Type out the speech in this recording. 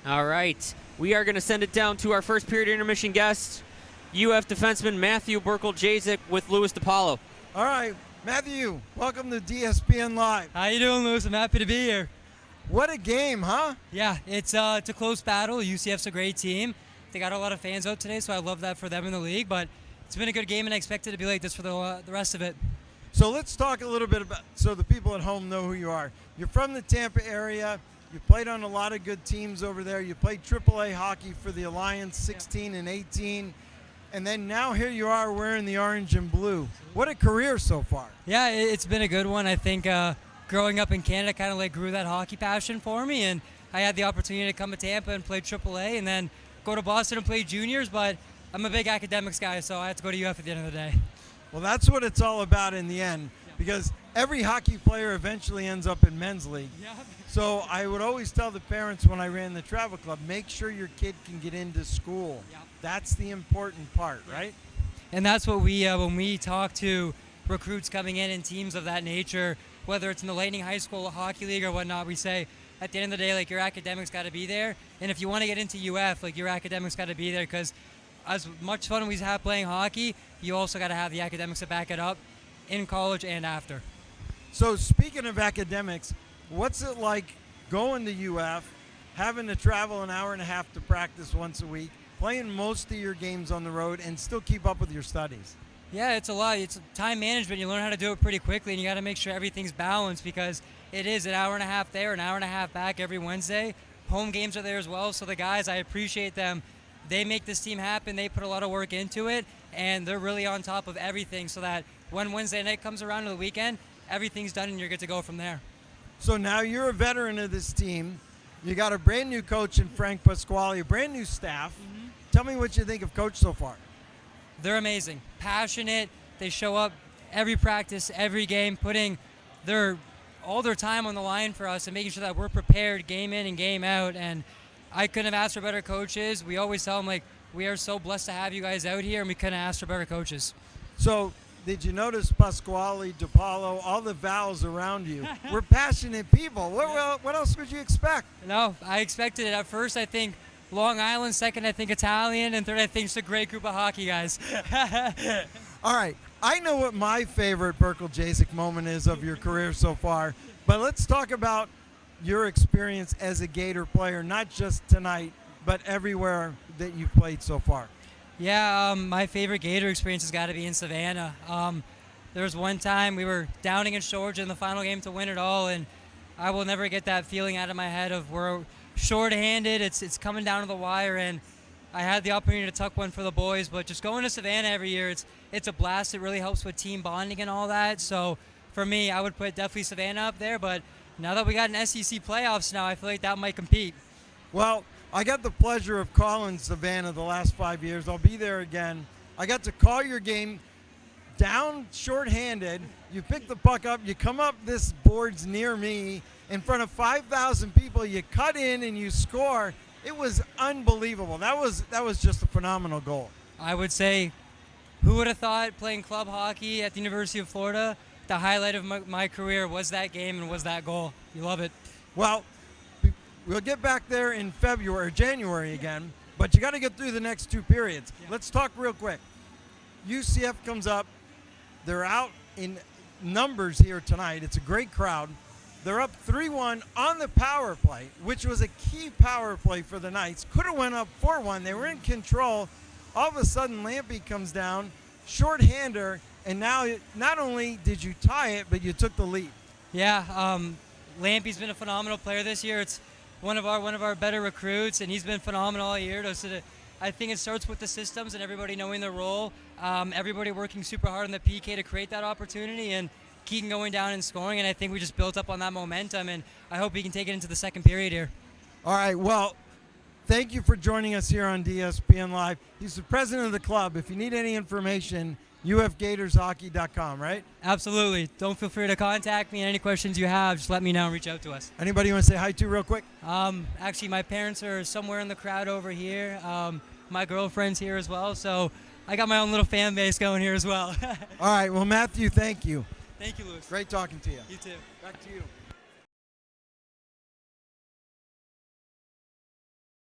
All right. We are going to send it down to our first period intermission guest, UF defenseman Mathew Brkljacic with Louis DiPaolo. All right, Matthew, welcome to DSPN Live. How you doing, Louis? I'm happy to be here. What a game, huh? Yeah, it's a close battle. UCF's a great team. They got a lot of fans out today, so I love that for them in the league. But it's been a good game, and I expect it to be like this for the rest of it. So let's talk a little bit about, so the people at home know who you are. You're from the Tampa area. You played on a lot of good teams over there. You played AAA hockey for the Alliance 16 and 18. And then now here you are wearing the orange and blue. What a career so far. Yeah, it's been a good one. I think growing up in Canada kind of like grew that hockey passion for me, and I had the opportunity to come to Tampa and play AAA and then go to Boston and play juniors, but I'm a big academics guy, so I had to go to UF at the end of the day. Well, that's what it's all about in the end, because every hockey player eventually ends up in men's league. Yeah. So I would always tell the parents when I ran the travel club, make sure your kid can get into school. Yeah. That's the important part, right? And that's what we, when we talk to recruits coming in and teams of that nature, whether it's in the Lightning High School Hockey League or whatnot, we say at the end of the day, like, your academics got to be there. And if you want to get into UF, like, your academics got to be there, because as much fun we have playing hockey, you also got to have the academics to back it up in college and after. So speaking of academics, what's it like going to UF, having to travel an hour and a half to practice once a week, playing most of your games on the road, and still keep up with your studies? Yeah, it's a lot. It's time management. You learn how to do it pretty quickly, and you got to make sure everything's balanced, because it is an hour and a half there, an hour and a half back every Wednesday. Home games are there as well, so the guys, I appreciate them. They make this team happen. They put a lot of work into it, and they're really on top of everything, so that when Wednesday night comes around to the weekend, everything's done and you're good to go from there. So now you're a veteran of this team. You got a brand new coach in Frank Pasquale, a brand new staff. Mm-hmm. Tell me what you think of Coach so far. They're amazing, passionate. They show up every practice, every game, putting all their time on the line for us and making sure that we're prepared game in and game out. And I couldn't have asked for better coaches. We always tell them, like, we are so blessed to have you guys out here, and we couldn't ask for better coaches. So did you notice Pasquale, DiPaolo, all the vowels around you? We're passionate people. What else would you expect? No, I expected it. At first, I think Long Island. Second, I think Italian. And third, I think it's a great group of hockey guys. All right. I know what my favorite Brkljacic moment is of your career so far, but let's talk about your experience as a Gator player, not just tonight, but everywhere that you've played so far. Yeah, my favorite Gator experience has got to be in Savannah. There was one time we were down against Georgia in the final game to win it all, and I will never get that feeling out of my head of we're short-handed, it's coming down to the wire, and I had the opportunity to tuck one for the boys. But just going to Savannah every year, it's a blast. It really helps with team bonding and all that. So for me, I would put definitely Savannah up there, but now that we got an SEC playoffs now, I feel like that might compete. Well, I got the pleasure of calling Savannah the last 5 years. I'll be there again. I got to call your game down shorthanded. You pick the puck up, you come up this boards near me in front of 5,000 people, you cut in and you score. It was unbelievable. That was just a phenomenal goal. I would say, who would have thought playing club hockey at the University of Florida, the highlight of my career was that game and was that goal. You love it. Well, we'll get back there in February or January again, but you got to get through the next two periods. Yeah. Let's talk real quick. UCF comes up. They're out in numbers here tonight. It's a great crowd. They're up 3-1 on the power play, which was a key power play for the Knights. Could have went up 4-1. They were in control. All of a sudden, Lampy comes down, shorthander, and now not only did you tie it, but you took the lead. Yeah, Lampy's been a phenomenal player this year. It's one of our better recruits, and he's been phenomenal all year. So I think it starts with the systems and everybody knowing their role, everybody working super hard on the PK to create that opportunity, and Keegan going down and scoring, and I think we just built up on that momentum, and I hope he can take it into the second period here. All right, well, thank you for joining us here on DSPN Live. He's the president of the club. If you need any information, ufgatorshockey.com, right? Absolutely. Don't feel free to contact me. Any questions you have, just let me know and reach out to us. Anybody you want to say hi to real quick? Actually, my parents are somewhere in the crowd over here. My girlfriend's here as well, so I got my own little fan base going here as well. All right, well, Matthew, thank you. Thank you, Louis. Great talking to you. You too. Back to you.